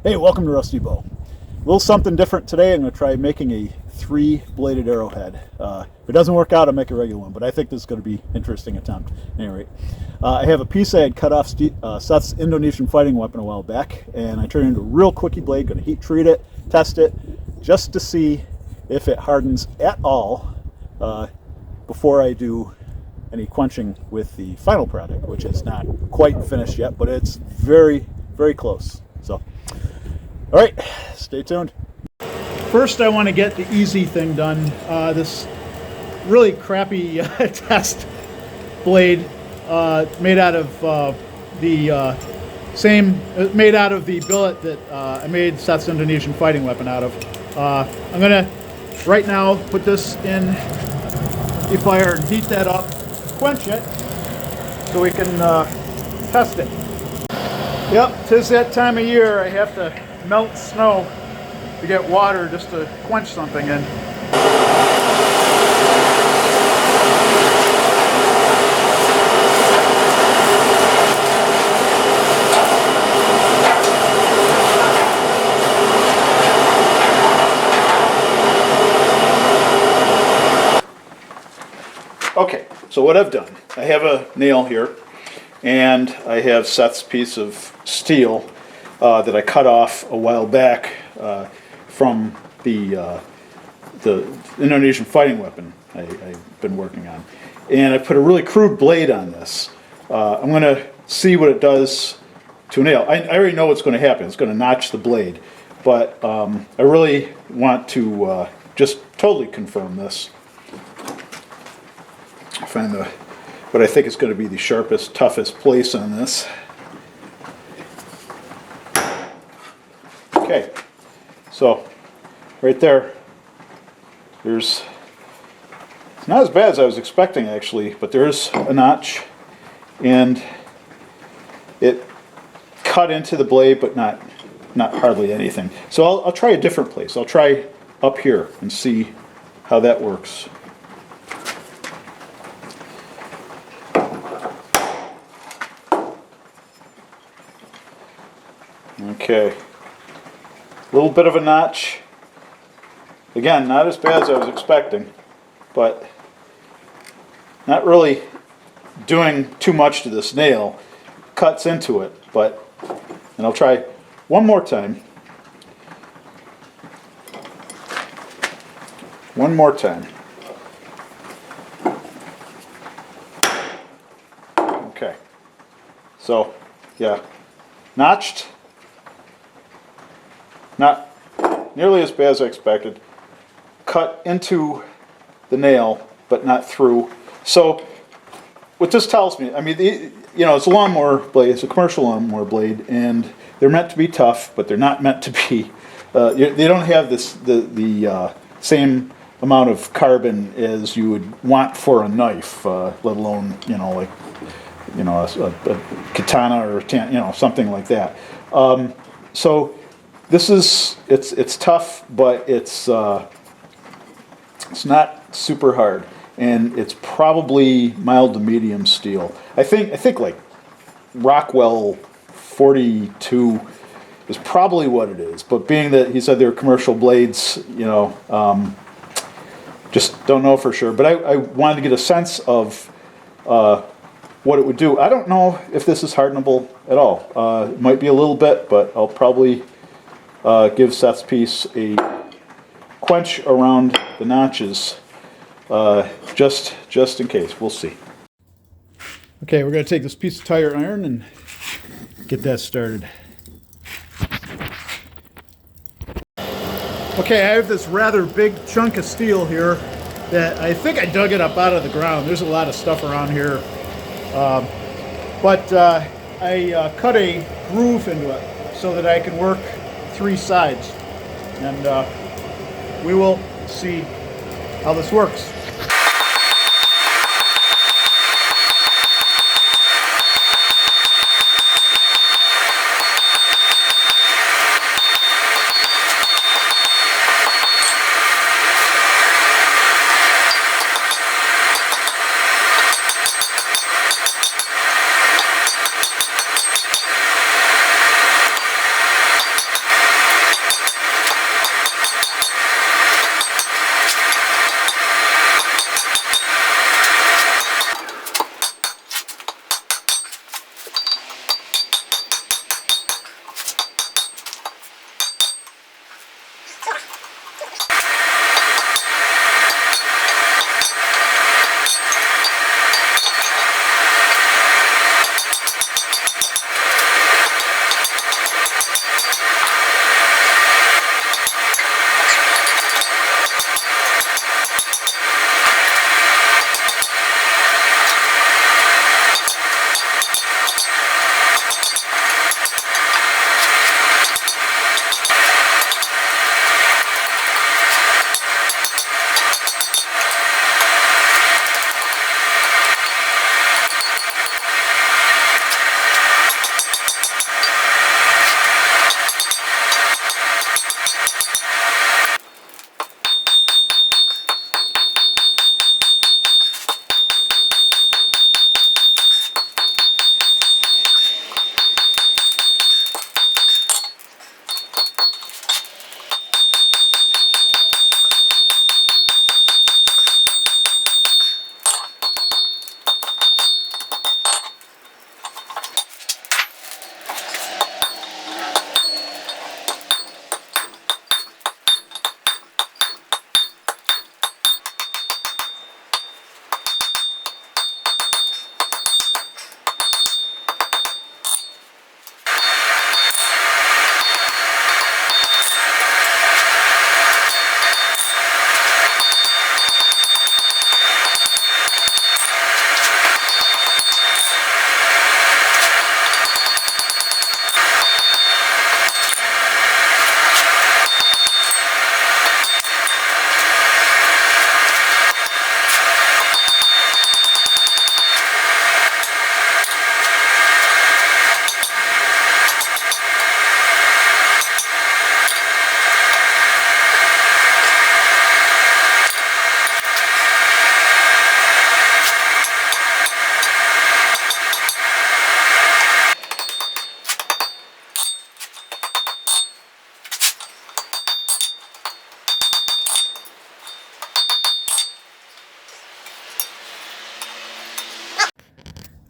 Hey, welcome to Rusty Bow. A little something different today. I'm going to try making a 3-bladed arrowhead. If it doesn't work out, I'll make a regular one, but I think this is going to be an interesting attempt. At any rate, I have a piece I had cut off Seth's Indonesian fighting weapon a while back, and I turned it into a real quickie blade. Going to heat treat it, test it, just to see if it hardens at all before I do any quenching with the final product, which is not quite finished yet, but it's very, very close. So, all right, stay tuned. First, I want to get the easy thing done. This really crappy test blade made out of made out of the billet that I made Seth's Indonesian fighting weapon out of. I'm gonna right now put this in the fire and heat that up, quench it, so we can test it. Yep, 'tis that time of year. I have to melt snow to get water just to quench something in. Okay, so what I've done, I have a nail here, and I have Seth's piece of steel that I cut off a while back from the Indonesian fighting weapon I've been working on. And I put a really crude blade on this. I'm going to see what it does to a nail. I already know what's going to happen. It's going to notch the blade. But I really want to just totally confirm this. Find what I think is going to be the sharpest, toughest place on this. Okay, so right there, it's not as bad as I was expecting actually, but there's a notch, and it cut into the blade, but not hardly anything. So I'll try a different place. I'll try up here and see how that works. Okay, a little bit of a notch. Again, not as bad as I was expecting, but not really doing too much to this nail. Cuts into it, and I'll try one more time. One more time. Okay, so yeah, notched. Not nearly as bad as I expected. Cut into the nail, but not through. So what this tells me, I mean, it's a lawnmower blade. It's a commercial lawnmower blade, and they're meant to be tough, but they're not meant to be. They don't have the same amount of carbon as you would want for a knife, let alone a katana or something like that. So. This is it's tough, but it's not super hard, and it's probably mild to medium steel. I think like Rockwell 42 is probably what it is. But being that he said they're commercial blades, just don't know for sure. But I wanted to get a sense of what it would do. I don't know if this is hardenable at all. It might be a little bit, but I'll probably give Seth's piece a quench around the notches, just in case. We'll see. Okay, we're going to take this piece of tire iron and get that started. Okay, I have this rather big chunk of steel here that I think I dug it up out of the ground. There's a lot of stuff around here, but I cut a groove into it so that I can work 3 sides, and we will see how this works.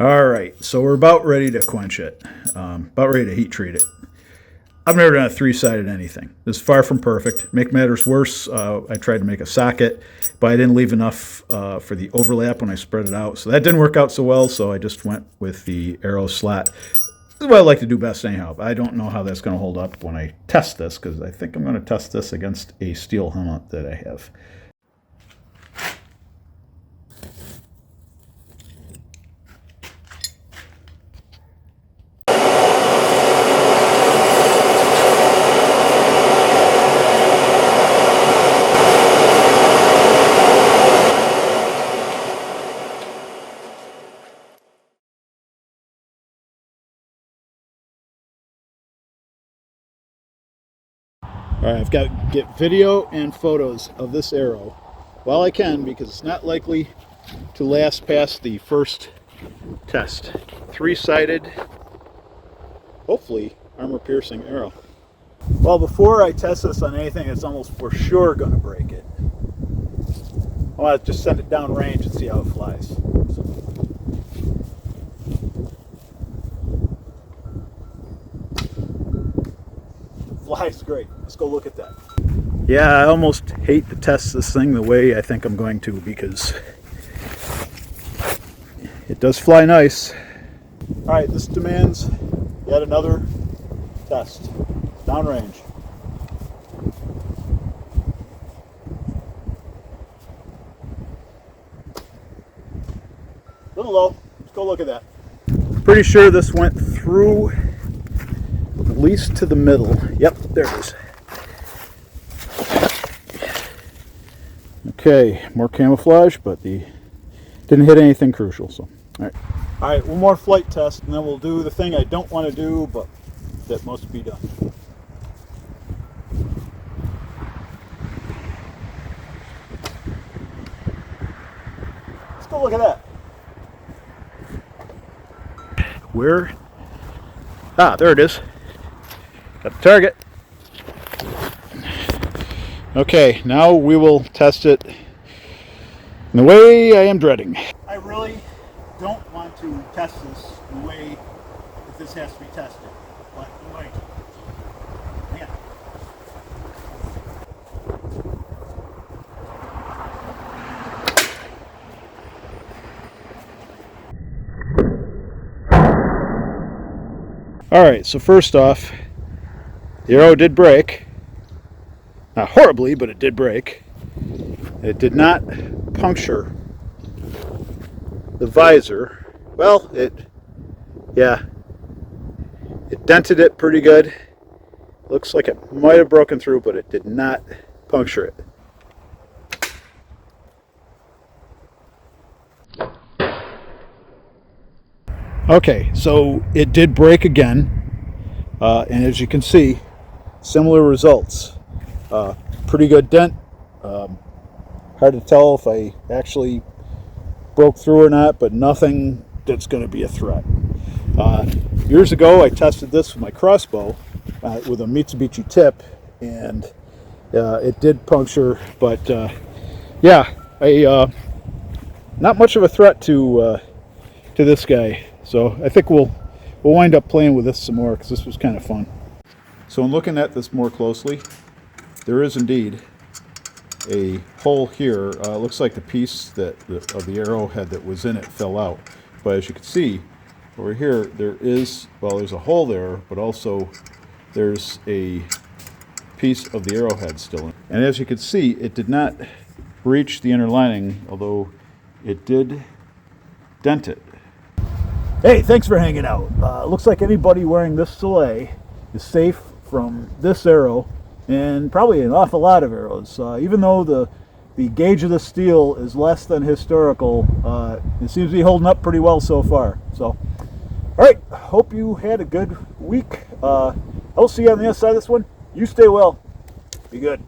All right, so we're about ready to quench it, about ready to heat treat it. I've never done a three-sided anything. This is far from perfect. Make matters worse, I tried to make a socket, but I didn't leave enough for the overlap when I spread it out. So that didn't work out so well, so I just went with the arrow slat. This is what I like to do best anyhow. I don't know how that's going to hold up when I test this, because I think I'm going to test this against a steel helmet that I have. All right, I've got to get video and photos of this arrow while I can, because it's not likely to last past the first test. Three-sided, hopefully armor-piercing arrow. Well, before I test this on anything, it's almost for sure going to break it. I want to just send it down range and see how it flies. So. Flies great. Let's go look at that. Yeah, I almost hate to test this thing the way I think I'm going to, because it does fly nice. All right, this demands yet another test. Downrange. A little low. Let's go look at that. Pretty sure this went through at least to the middle. Yep, there it is. Okay, more camouflage, but the didn't hit anything crucial. So, all right, one more flight test, and then we'll do the thing I don't want to do, but that must be done. Let's go look at that. Where? Ah, there it is. Got the target. Okay, now we will test it in the way I am dreading. I really don't want to test this in the way that this has to be tested, but I'm going to. Yeah. All right, so first off, the arrow did break. Not horribly, but it did break. It did not puncture the visor. Well, it dented it pretty good. Looks like it might have broken through, but it did not puncture it. Okay, so it did break again, and as you can see, similar results. Pretty good dent. Hard to tell if I actually broke through or not, but nothing that's going to be a threat. Years ago, I tested this with my crossbow with a Mitsubishi tip, and it did puncture, but yeah, not much of a threat to this guy. So I think we'll wind up playing with this some more, because this was kind of fun. So in looking at this more closely, there is indeed a hole here. It looks like the piece of the arrowhead that was in it fell out. But as you can see over here, there's a hole there, but also there's a piece of the arrowhead still in. And as you can see, it did not breach the inner lining, although it did dent it. Hey, thanks for hanging out. Looks like anybody wearing this fillet is safe from this arrow, and probably an awful lot of arrows. Even though the gauge of the steel is less than historical, it seems to be holding up pretty well so far. So, all right, hope you had a good week. I'll see you on the other side of this one. You stay well. Be good.